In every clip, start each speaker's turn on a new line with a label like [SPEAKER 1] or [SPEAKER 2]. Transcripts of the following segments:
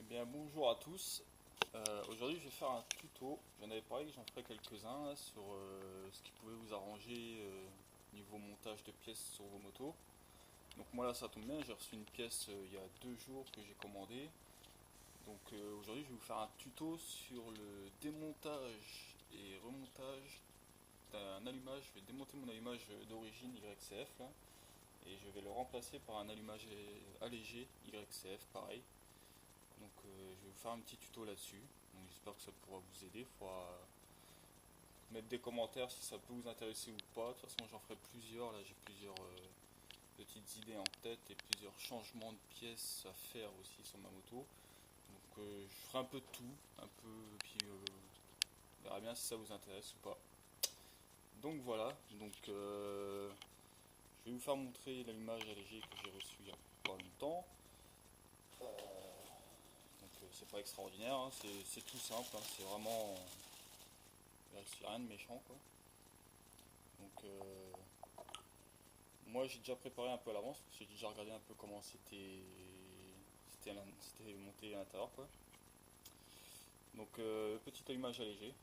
[SPEAKER 1] Bien, bonjour à tous. Aujourd'hui, je vais faire un tuto. J'en avais parlé que j'en ferai quelques-uns là, sur ce qui pouvait vous arranger niveau montage de pièces sur vos motos. Donc moi là, ça tombe bien, j'ai reçu une pièce il y a 2 jours que j'ai commandé. Donc aujourd'hui, je vais vous faire un tuto sur le démontage et remontage d'un allumage. Je vais démonter mon allumage d'origine YCF là, et je vais le remplacer par un allumage allégé YCF pareil. Donc je vais vous faire un petit tuto là-dessus. Donc j'espère que ça pourra vous aider. Il faudra mettre des commentaires si ça peut vous intéresser ou pas. De toute façon j'en ferai plusieurs. Là j'ai plusieurs petites idées en tête et plusieurs changements de pièces à faire aussi sur ma moto. Donc je ferai un peu de tout. Un peu, puis on verra bien si ça vous intéresse ou pas. Donc voilà. Donc je vais vous faire montrer l'allumage allégé que j'ai reçu il y a pas longtemps. Donc c'est pas extraordinaire, hein, c'est tout simple, hein, c'est vraiment. Là, c'est rien de méchant quoi. Donc moi j'ai déjà préparé un peu à l'avance, parce que j'ai déjà regardé un peu comment c'était monté à l'intérieur quoi. Donc petit allumage allégé.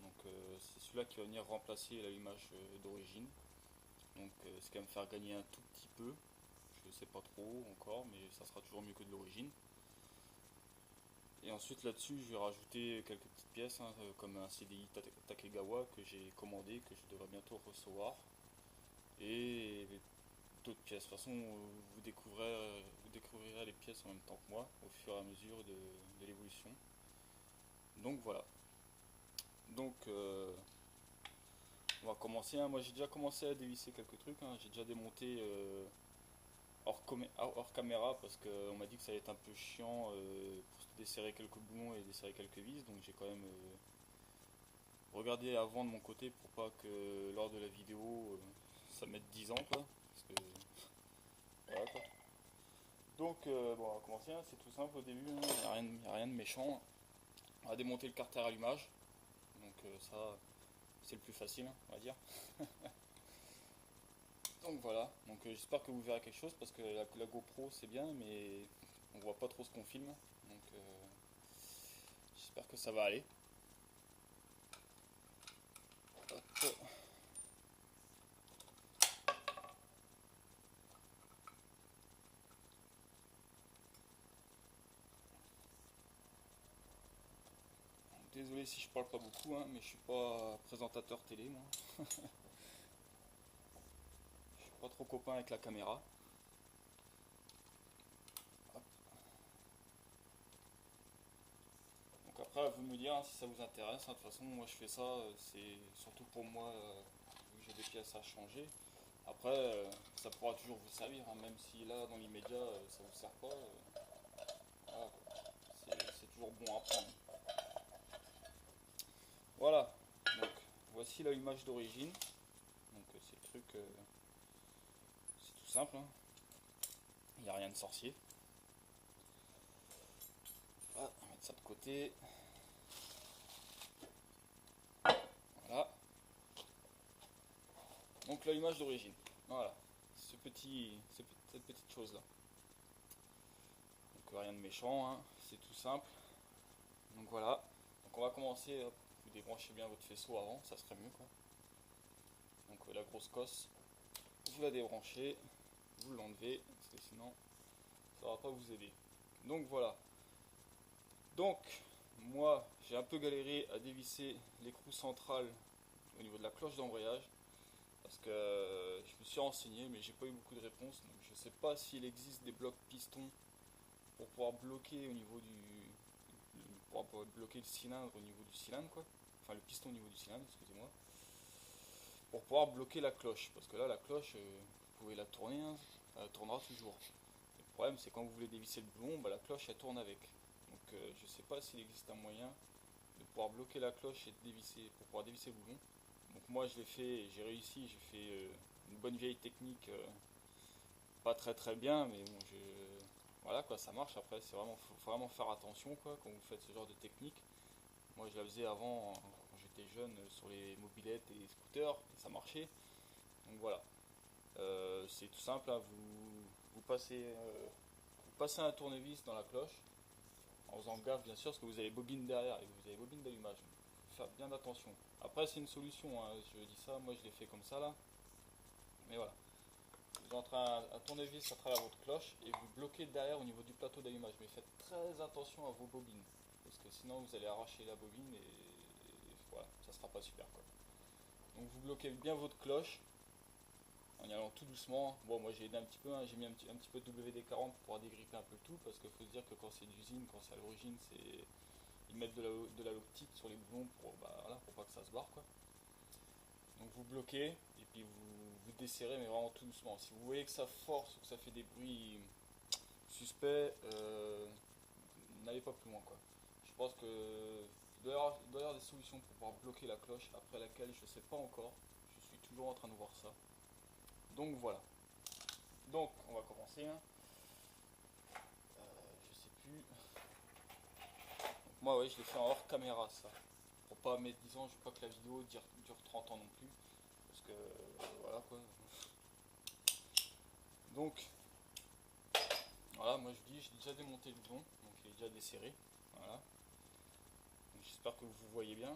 [SPEAKER 1] Donc c'est celui-là qui va venir remplacer l'allumage d'origine. Donc ce qui va me faire gagner un tout petit peu. Je sais pas trop encore, mais ça sera toujours mieux que de l'origine. Et ensuite là-dessus, je vais rajouter quelques petites pièces, hein, comme un CDI Takegawa que j'ai commandé, que je devrais bientôt recevoir. Et d'autres pièces. De toute façon, vous découvrirez les pièces en même temps que moi, au fur et à mesure de l'évolution. Donc voilà. Donc on va commencer, hein. Moi j'ai déjà commencé à dévisser quelques trucs, hein. J'ai déjà démonté hors caméra parce qu'on m'a dit que ça allait être un peu chiant pour desserrer quelques boulons et desserrer quelques vis. Donc j'ai quand même regardé avant de mon côté pour pas que lors de la vidéo ça mette 10 ans quoi. Parce que voilà quoi. Donc bon, on va commencer, hein. C'est tout simple au début, hein. Il n'y a rien de méchant. On va démonter le carter allumage. Donc ça c'est le plus facile, hein, on va dire. Donc voilà, donc j'espère que vous verrez quelque chose parce que la GoPro c'est bien mais on voit pas trop ce qu'on filme. Donc j'espère que ça va aller. Hop. Désolé si je parle pas beaucoup, hein, mais je suis pas présentateur télé moi. Je suis pas trop copain avec la caméra. Hop. Donc après à vous de me dire, hein, si ça vous intéresse, hein. De toute façon moi je fais ça, c'est surtout pour moi vu que j'ai des pièces à changer. Après ça pourra toujours vous servir, hein, même si là dans l'immédiat ça vous sert pas. Voilà, c'est toujours bon à prendre. Voilà, donc voici l'allumage d'origine. Donc c'est le truc, c'est tout simple, hein. Il n'y a rien de sorcier. Ah, on va mettre ça de côté. Voilà. Donc l'allumage d'origine. Voilà. Cette petite chose là. Donc rien de méchant, hein. C'est tout simple. Donc voilà. Donc on va commencer. Hop, vous débranchez bien votre faisceau avant, ça serait mieux quoi. Donc la grosse cosse, vous la débranchez, vous l'enlevez, parce que sinon ça va pas vous aider. Donc voilà. Donc moi j'ai un peu galéré à dévisser l'écrou central au niveau de la cloche d'embrayage. Parce que je me suis renseigné mais j'ai pas eu beaucoup de réponses. Donc je sais pas s'il existe des blocs pistons pour pouvoir bloquer au niveau pour bloquer le cylindre au niveau du cylindre quoi. Enfin le piston au niveau du cylindre, excusez-moi. Pour pouvoir bloquer la cloche. Parce que là la cloche, vous pouvez la tourner, hein, elle tournera toujours. Le problème c'est quand vous voulez dévisser le boulon, bah, la cloche elle tourne avec. Donc je sais pas s'il existe un moyen de pouvoir bloquer la cloche et de dévisser, pour pouvoir dévisser le boulon. Donc moi je l'ai fait, j'ai réussi, j'ai fait une bonne vieille technique, pas très très bien, mais bon, voilà quoi, ça marche. Après, faut vraiment faire attention quoi quand vous faites ce genre de technique. Moi je la faisais avant quand j'étais jeune sur les mobylettes et les scooters, et ça marchait. Donc voilà, c'est tout simple, hein. Vous passez un tournevis dans la cloche. en faisant gaffe bien sûr parce que vous avez bobine derrière et vous avez bobine d'allumage. Il faut faire bien attention. Après c'est une solution, hein, je dis ça, moi je l'ai fait comme ça là. Mais voilà. Vous êtes en train à tournevis à travers votre cloche et vous bloquez derrière au niveau du plateau d'allumage. Mais faites très attention à vos bobines. Parce que sinon vous allez arracher la bobine et voilà, ça sera pas super quoi. Donc vous bloquez bien votre cloche en y allant tout doucement. Bon, moi j'ai aidé un petit peu, hein, j'ai mis un petit peu de WD-40 pour pouvoir dégripper un peu le tout, parce qu'il faut se dire que quand c'est d'usine, quand c'est à l'origine, ils mettent de la loctite sur les boulons pour, voilà, pour pas que ça se barre quoi. Donc vous bloquez et puis vous desserrez mais vraiment tout doucement. Si vous voyez que ça force ou que ça fait des bruits suspects, n'allez pas plus loin quoi. Je pense que il doit y avoir des solutions pour pouvoir bloquer la cloche, après laquelle je sais pas encore. Je suis toujours en train de voir ça. Donc voilà. Donc on va commencer. Hein. Je sais plus. Donc, moi ouais, je l'ai fait en hors caméra ça. Pour pas mettre 10 ans, je veux pas que la vidéo dure 30 ans non plus. Parce que voilà quoi. Donc voilà, moi je dis, j'ai déjà démonté le boulon, donc il est déjà desserré. Voilà. J'espère que vous voyez bien.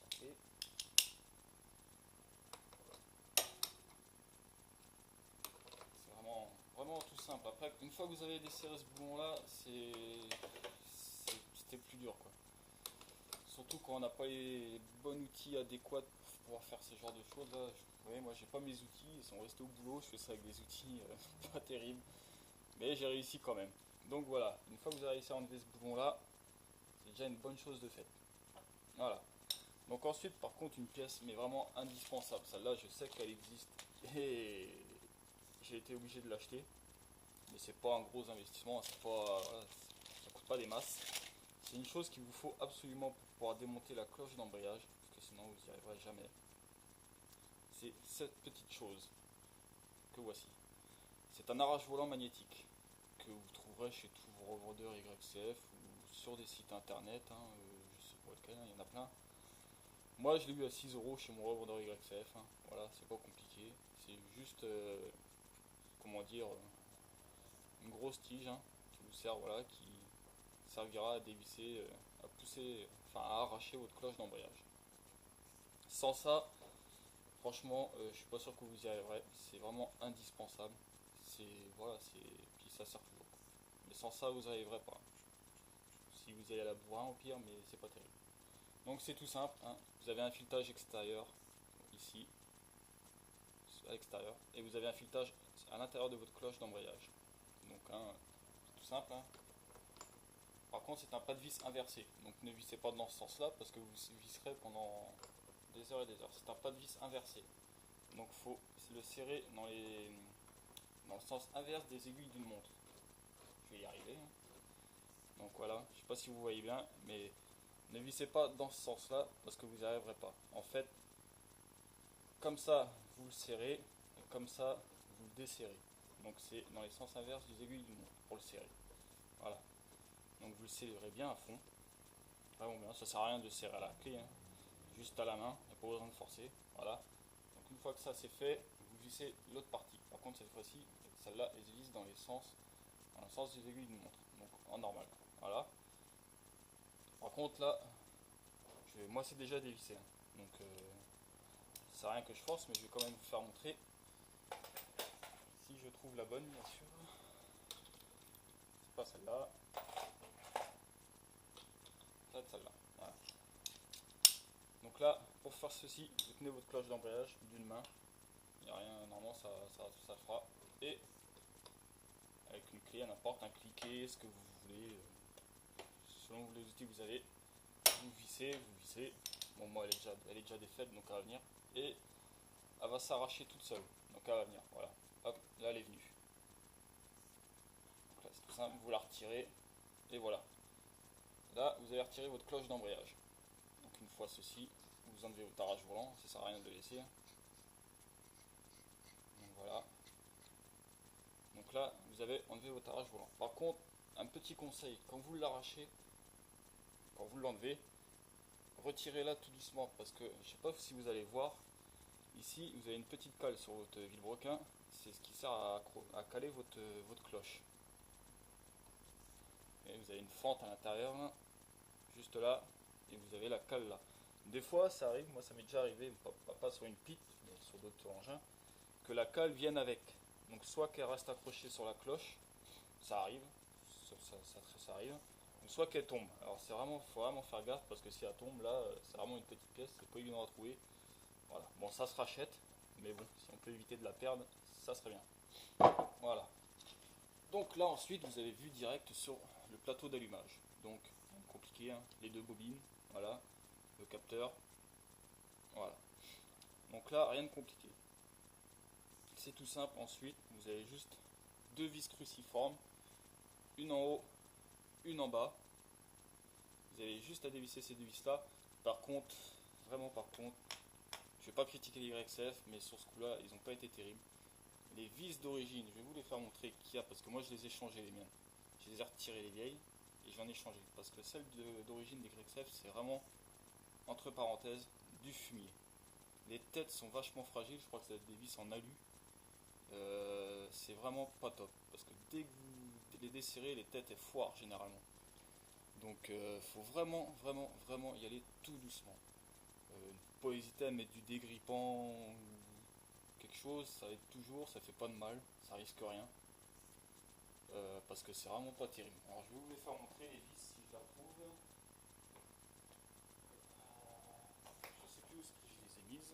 [SPEAKER 1] C'est vraiment tout simple. Après, une fois que vous avez desserré ce boulon là, c'était plus dur quoi. Surtout quand on n'a pas les bons outils adéquats pour pouvoir faire ce genre de choses là. Vous voyez, moi j'ai pas mes outils, ils sont restés au boulot, je fais ça avec des outils pas terribles. Mais j'ai réussi quand même. Donc voilà, une fois que vous avez réussi à enlever ce boulon là, c'est déjà une bonne chose de faite. Voilà. Donc ensuite, par contre, une pièce mais vraiment indispensable. Celle-là, je sais qu'elle existe et j'ai été obligé de l'acheter. Mais c'est pas un gros investissement, c'est pas, voilà, ça coûte pas des masses. C'est une chose qu'il vous faut absolument pour pouvoir démonter la cloche d'embrayage, parce que sinon vous n'y arriverez jamais. C'est cette petite chose que voici. C'est un arrache-volant magnétique que vous trouverez chez tous vos revendeurs YCF ou sur des sites internet, hein, je sais pas lequel, hein, il y en a plein. Moi je l'ai eu à 6 euros chez mon revendeur YCF, hein, voilà, c'est pas compliqué, c'est juste, comment dire, une grosse tige hein, qui vous sert, voilà, qui servira à dévisser, à pousser, enfin à arracher votre cloche d'embrayage. Sans ça, franchement, je suis pas sûr que vous y arriverez, c'est vraiment indispensable, c'est, voilà, puis ça sert toujours. Mais sans ça, vous n'y arriverez pas. Si vous allez à la bourrin au pire, mais c'est pas terrible. Donc c'est tout simple, hein. Vous avez un filetage extérieur, ici, à l'extérieur, et vous avez un filetage à l'intérieur de votre cloche d'embrayage. Donc hein, c'est tout simple. Hein. Par contre c'est un pas de vis inversé, donc ne vissez pas dans ce sens-là parce que vous visserez pendant des heures et des heures. C'est un pas de vis inversé. Donc il faut le serrer dans le sens inverse des aiguilles d'une montre. Je vais y arriver. Hein. Donc voilà, je ne sais pas si vous voyez bien, mais ne vissez pas dans ce sens-là parce que vous n'y arriverez pas. En fait, comme ça, vous le serrez, et comme ça, vous le desserrez. Donc c'est dans les sens inverses des aiguilles d'une montre pour le serrer. Voilà. Donc vous le serrez bien à fond. Vraiment bien, ça sert à rien de serrer à la clé, hein. Juste à la main, il n'y a pas besoin de forcer. Voilà. Donc une fois que ça c'est fait, vous vissez l'autre partie. Par contre cette fois-ci, celle-là, elle se visse dans le sens des aiguilles d'une montre. Donc en normal. Voilà. Par contre là, moi c'est déjà dévissé. Hein. Donc ça sert à rien que je force, mais je vais quand même vous faire montrer. Si je trouve la bonne, bien sûr. C'est pas celle-là. Ça va être celle-là. Voilà. Donc là, pour faire ceci, vous tenez votre cloche d'embrayage d'une main. Il n'y a rien, normalement ça fera. Et avec une clé, n'importe, un cliquet, ce que vous voulez, selon les outils que vous avez, vous vissez. Bon, moi elle est déjà défaite, donc elle va venir. Et elle va s'arracher toute seule. Donc elle va venir, voilà. Hop, là elle est venue. Donc là c'est tout simple, vous la retirez. Et voilà. Là, vous allez retirer votre cloche d'embrayage. Donc une fois ceci, vous enlevez votre arrache volant, ça sert à rien de le laisser. Donc voilà. Donc là, vous avez enlevé votre arrache volant. Par contre, un petit conseil, quand vous l'arrachez, quand vous l'enlevez, retirez-la tout doucement parce que je ne sais pas si vous allez voir, ici vous avez une petite cale sur votre vilebrequin, c'est ce qui sert à caler votre cloche. Et vous avez une fente à l'intérieur, là, juste là, et vous avez la cale là. Des fois, ça arrive, moi ça m'est déjà arrivé, pas sur une pite, mais sur d'autres engins, que la cale vienne avec. Donc soit qu'elle reste accrochée sur la cloche, ça arrive, ça arrive, ou soit qu'elle tombe. Alors faut vraiment faire gaffe parce que si elle tombe là, c'est vraiment une petite pièce, c'est pas évident à trouver. Voilà, bon ça se rachète, mais bon, si on peut éviter de la perdre, ça serait bien. Voilà. Donc là ensuite vous avez vu direct sur le plateau d'allumage. Donc compliqué, hein, les deux bobines, voilà, le capteur, voilà. Donc là rien de compliqué. C'est tout simple, ensuite vous avez juste deux vis cruciformes, une en haut, une en bas. Vous avez juste à dévisser ces deux vis là. Par contre, vraiment par contre, je vais pas critiquer les YXF, mais sur ce coup là ils n'ont pas été terribles. Les vis d'origine, je vais vous les faire montrer qu'il y a, parce que moi je les ai changées les miennes. Je les ai retirées les vieilles et j'en ai changé. Parce que celles d'origine des YXF, c'est vraiment, entre parenthèses, du fumier. Les têtes sont vachement fragiles, je crois que c'est des vis en alu. C'est vraiment pas top. Parce que dès que vous les desserrez, les têtes elles foirent généralement. Donc faut vraiment, vraiment, vraiment y aller tout doucement. Pas hésiter à mettre du dégrippant ou quelque chose, ça aide toujours, ça fait pas de mal, ça risque rien. Parce que c'est vraiment pas terrible. Alors je vais vous les faire montrer les vis si je la retrouve. Je sais plus où je les ai mises.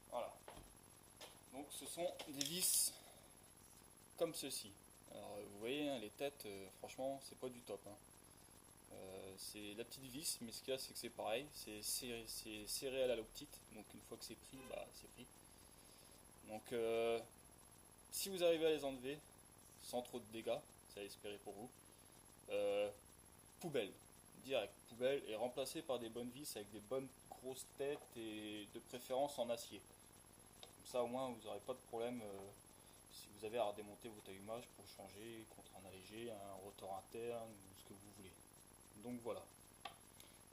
[SPEAKER 1] Voilà. Donc ce sont des vis comme ceci. Alors vous voyez hein, les têtes, franchement c'est pas du top. Hein. C'est la petite vis, mais ce qu'il y a c'est que c'est pareil, c'est serré à la petite, donc une fois que c'est pris, bah c'est pris. Donc si vous arrivez à les enlever sans trop de dégâts, ça à espérer pour vous, poubelle, direct, poubelle et remplacé par des bonnes vis avec des bonnes grosses têtes et de préférence en acier. Comme ça au moins vous n'aurez pas de problème si vous avez à redémonter votre allumage pour changer contre un allégé, un rotor interne ou ce que vous voulez. Donc voilà.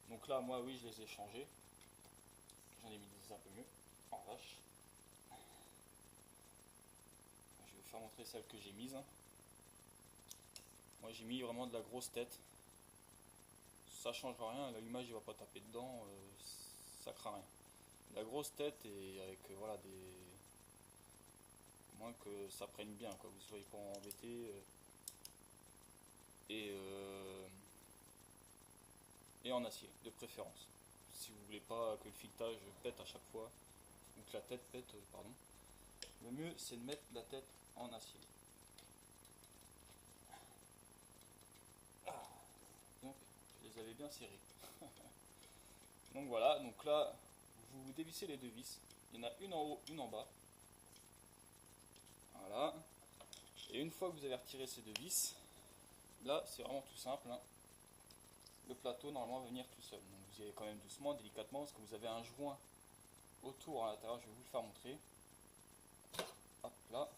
[SPEAKER 1] Donc là moi oui je les ai changés. J'en ai mis des un peu mieux. En vache. Je vais vous faire montrer celles que j'ai mises. Moi j'ai mis vraiment de la grosse tête. Ça changera rien, l'allumage il va pas taper dedans, ça craint rien. La grosse tête et avec voilà des. Moins que ça prenne bien, quoi, vous ne soyez pas embêté. Et en acier, de préférence. Si vous voulez pas que le filetage pète à chaque fois, ou que la tête pète, pardon. Le mieux c'est de mettre la tête en acier. Donc je les avais bien serrés. Donc voilà, donc là vous dévissez les deux vis. Il y en a une en haut, une en bas. Voilà. Et une fois que vous avez retiré ces deux vis, là c'est vraiment tout simple. Hein. Le plateau normalement va venir tout seul. Donc vous y allez quand même doucement, délicatement, parce que vous avez un joint autour à l'intérieur. Je vais vous le faire montrer. Hop là.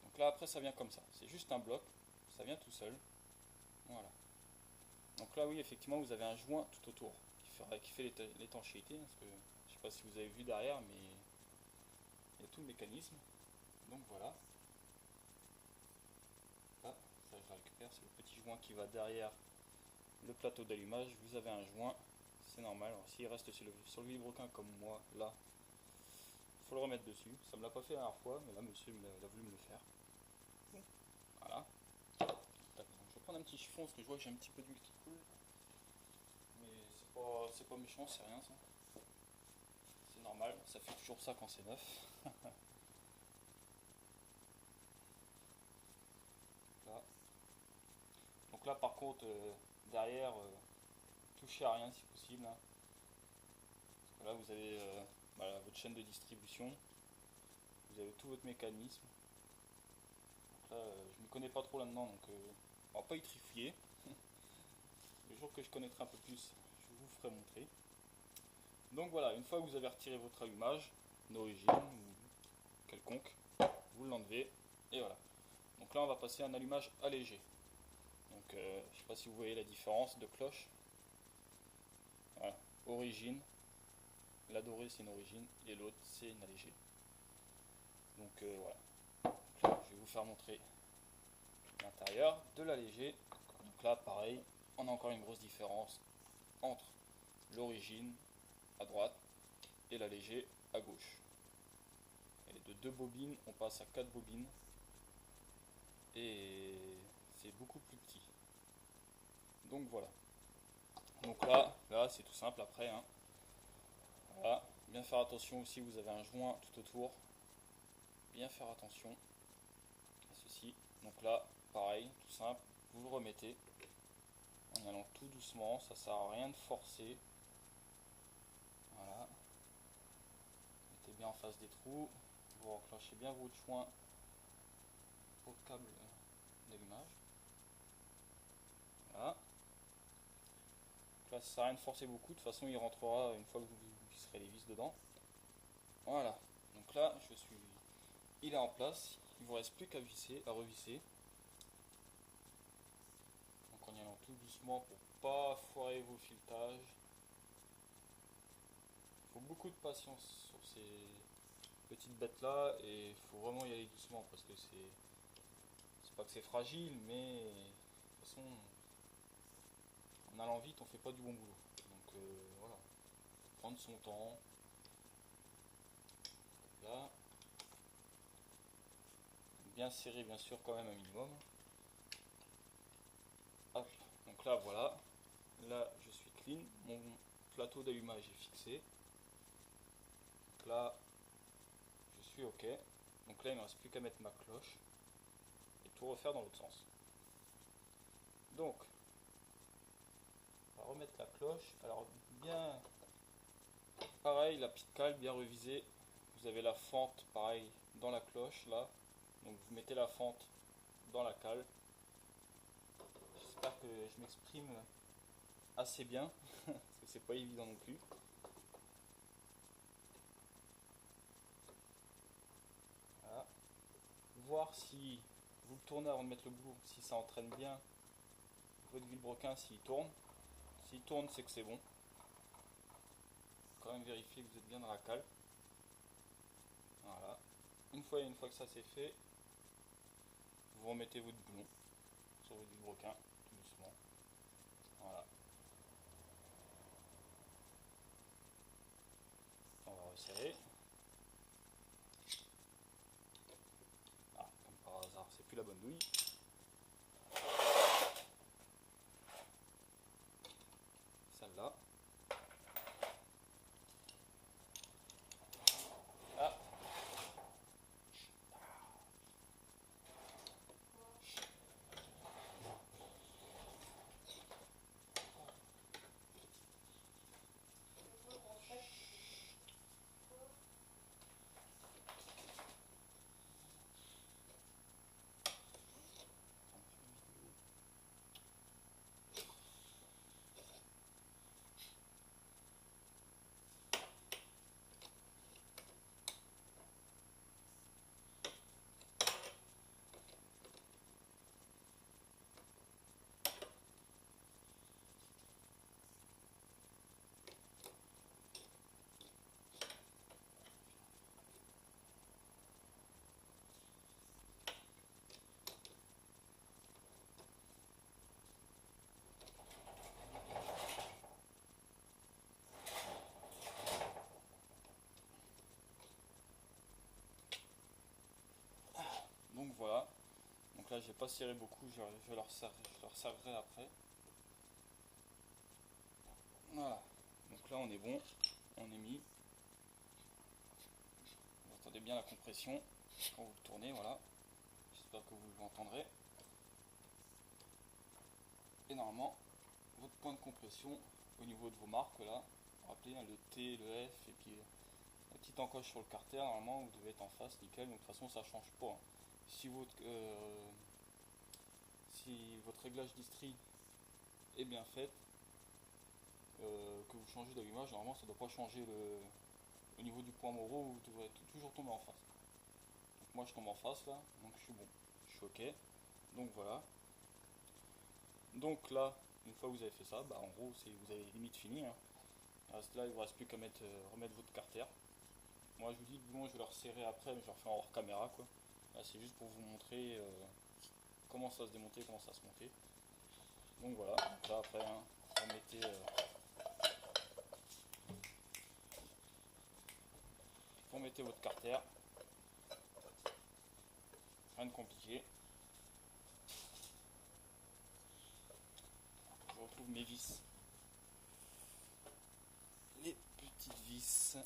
[SPEAKER 1] Donc là après ça vient comme ça. C'est juste un bloc. Ça vient tout seul. Voilà. Donc là oui effectivement vous avez un joint tout autour qui fait l'étanchéité. Parce que je ne sais pas si vous avez vu derrière, mais il y a tout le mécanisme. Donc voilà. Là, ça je la récupère, c'est le petit joint qui va derrière le plateau d'allumage. Vous avez un joint, c'est normal. Alors s'il reste sur le vilebrequin comme moi, là, il faut le remettre dessus. Ça me l'a pas fait la dernière fois, mais là monsieur il a voulu me le faire. Bon, voilà. Donc, je vais prendre un petit chiffon parce que je vois que j'ai un petit peu d'huile qui coule. Mais c'est pas méchant, c'est rien ça. C'est normal, ça fait toujours ça quand c'est neuf. Là. Donc là par contre, derrière, touchez à rien si possible. Hein. Là vous avez voilà, votre chaîne de distribution, vous avez tout votre mécanisme. Donc là je ne m'y connais pas trop là-dedans, donc On va pas y trifouiller. Le jour que je connaîtrai un peu plus, je vous ferai montrer. Donc voilà, une fois que vous avez retiré votre allumage d'origine ou quelconque, vous l'enlevez et voilà. Donc là on va passer à un allumage allégé. Donc je ne sais pas si vous voyez la différence de cloche. Voilà, origine, la dorée c'est une origine et l'autre c'est une allégée. Donc voilà. Donc là, je vais vous faire montrer l'intérieur de l'allégé. Donc là pareil, on a encore une grosse différence entre l'origine à droite et l'allégé à gauche. Et de 2 bobines, on passe à 4 bobines et c'est beaucoup plus petit. Donc voilà. Donc là c'est tout simple après. Hein. Voilà. Bien faire attention aussi, vous avez un joint tout autour. Bien faire attention à ceci. Donc là, pareil, tout simple, vous le remettez en allant tout doucement, ça sert à rien de forcer. Voilà. Mettez bien en face des trous, vous enclenchez bien votre joint au câble d'allumage. Voilà. Donc là, ça sert à rien de forcer beaucoup, de toute façon il rentrera une fois que vous visserez les vis dedans. Voilà. Donc là, il est en place, il ne vous reste plus qu'à visser, à revisser. Donc en y allant tout doucement pour pas foirer vos filetages. Il faut beaucoup de patience sur ces petites bêtes là et il faut vraiment y aller doucement parce que c'est pas que c'est fragile, mais de toute façon en allant vite on fait pas du bon boulot. Donc voilà, faut prendre son temps. Là, bien serré bien sûr quand même un minimum. Hop. Donc là voilà, là je suis clean, mon plateau d'allumage est fixé. Donc là je suis ok. Donc là il ne me reste plus qu'à mettre ma cloche et tout refaire dans l'autre sens. Donc on va remettre la cloche. Alors bien pareil, la petite cale bien revisée. Vous avez la fente pareil dans la cloche là. Donc vous mettez la fente dans la cale. J'espère que je m'exprime assez bien, parce que c'est pas évident non plus. Voilà. Voir si vous le tournez avant de mettre le boulot, si ça entraîne bien votre vilebrequin, s'il tourne. S'il tourne, c'est que c'est bon. Quand même vérifier que vous êtes bien dans la cale. Voilà. Une fois que ça c'est fait, vous remettez votre boulon sur votre vilebrequin, tout doucement. Voilà. On va resserrer. Ah, comme par hasard, c'est plus la bonne douille. Celle-là. Ah. Donc voilà. Donc là, je vais pas serrer beaucoup, je leur serrerai après. Voilà. Donc là, on est bon. On est mis. Vous entendez bien la compression quand vous le tournez, voilà. J'espère que vous l'entendrez. Et normalement, votre point de compression au niveau de vos marques là, rappelez hein, le T, le F et puis la petite encoche sur le carter, normalement vous devez être en face, nickel. Donc de toute façon ça change pas. Hein. Si si votre réglage d'Istrie est bien fait, que vous changez d'allumage, normalement ça ne doit pas changer au niveau du point moraux, vous devrez toujours tomber en face. Donc moi je tombe en face là, donc je suis bon, je suis ok. Donc voilà. Donc là, une fois que vous avez fait ça, bah en gros vous avez limite fini. Hein. Là il ne vous reste plus qu'à remettre votre carter. Moi je vous dis, bon, je vais le resserrer après, mais je le refais en hors caméra quoi. Là c'est juste pour vous montrer comment ça se démontait, comment ça se montait. Donc voilà, donc là après, hein, vous mettez votre carter. Rien de compliqué. Je retrouve mes vis. Les petites vis. Ça va.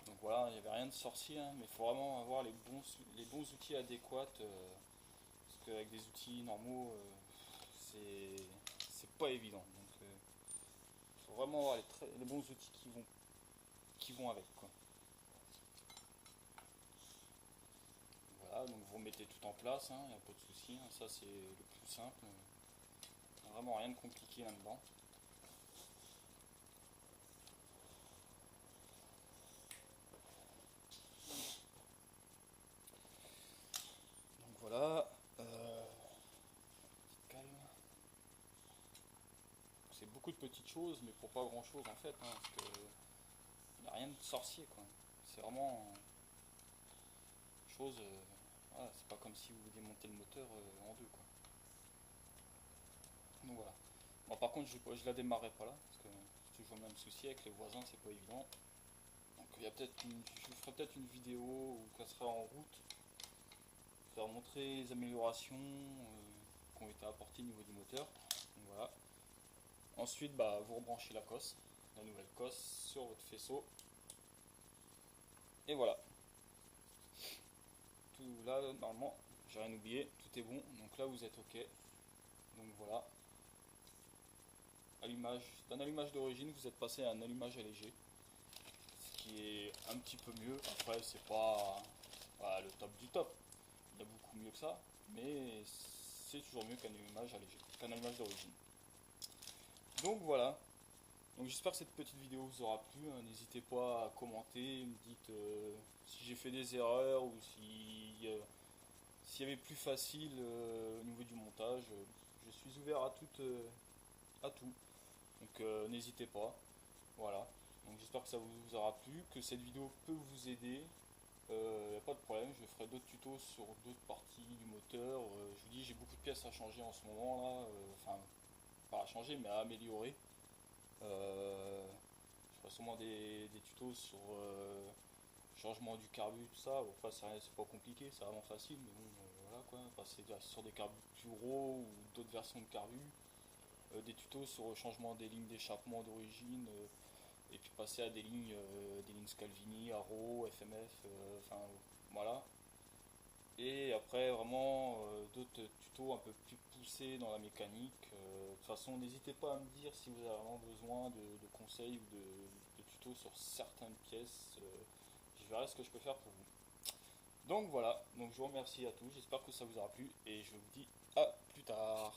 [SPEAKER 1] Donc voilà, il n'y avait rien de sorcier, hein, mais il faut vraiment avoir les bons outils adéquats. Parce qu'avec des outils normaux, c'est pas évident. Donc il faut vraiment avoir les bons outils qui vont avec. Quoi. Voilà, donc vous mettez tout en place, il n'y a pas de souci. Hein, ça c'est le plus simple. Vraiment rien de compliqué là-dedans. Donc voilà. Calme. C'est beaucoup de petites choses, mais pour pas grand chose en fait. Hein, parce que il n'y a rien de sorcier quoi. C'est vraiment chose. Voilà, c'est pas comme si vous démontez le moteur en deux quoi. Donc voilà. Bon, par contre, je la démarrerai pas là, parce que c'est toujours le même souci avec les voisins, c'est pas évident. Donc il y a je ferai peut-être une vidéo où ça sera en route, faire montrer les améliorations qui ont été apportées au niveau du moteur. Donc voilà. Ensuite, bah, vous rebranchez la cosse, la nouvelle cosse sur votre faisceau. Et voilà. Tout là, normalement, j'ai rien oublié, tout est bon. Donc là, vous êtes ok. Donc voilà. D'un allumage d'origine, vous êtes passé à un allumage allégé. Ce qui est un petit peu mieux. Après, c'est pas le top du top. Il y a beaucoup mieux que ça. Mais c'est toujours mieux qu'un allumage allégé, qu'un allumage d'origine. Donc voilà. Donc j'espère que cette petite vidéo vous aura plu. N'hésitez pas à commenter, me dites si j'ai fait des erreurs ou s'il y avait plus facile au niveau du montage. Je suis ouvert à tout. Donc n'hésitez pas. Voilà. Donc j'espère que ça vous aura plu, que cette vidéo peut vous aider. Il n'y a pas de problème, je ferai d'autres tutos sur d'autres parties du moteur. Je vous dis, j'ai beaucoup de pièces à changer en ce moment là. Enfin, pas à changer, mais à améliorer. Je ferai sûrement des tutos sur changement du carbu, tout ça. Bon, enfin, c'est pas compliqué, c'est vraiment facile. Mais bon, voilà quoi. Passer sur des carbus plus gros ou d'autres versions de carbu. Des tutos sur le changement des lignes d'échappement d'origine. Et puis passer à des lignes Scalvini, Arrow, FMF, enfin voilà. Et après vraiment d'autres tutos un peu plus poussés dans la mécanique. De toute façon, n'hésitez pas à me dire si vous avez vraiment besoin de conseils ou de tutos sur certaines pièces. Je verrai ce que je peux faire pour vous. Donc voilà, donc je vous remercie à tous, j'espère que ça vous aura plu et je vous dis à plus tard.